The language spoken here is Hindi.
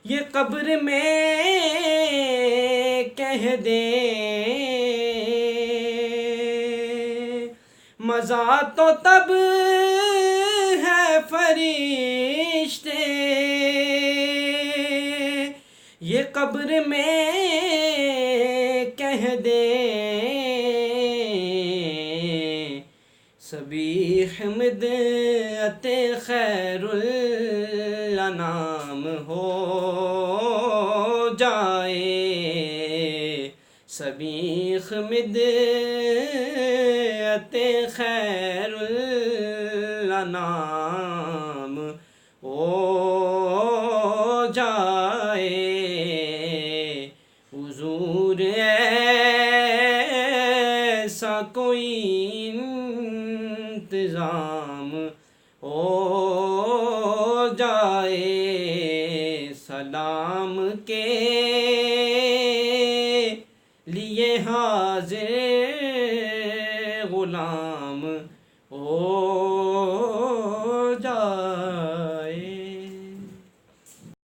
ये कब्र में कह दे मज़ा तो तब है फरिश्ते, ये कब्र में कह दे सबीह मिदअते खैरुल अनाम हो जाए, सबीह मिदअते खैरुल अनाम हो जाए। हुजूर ऐसा कोई इंतज़ाम हो जाए, सलाम के लिए हाज़िर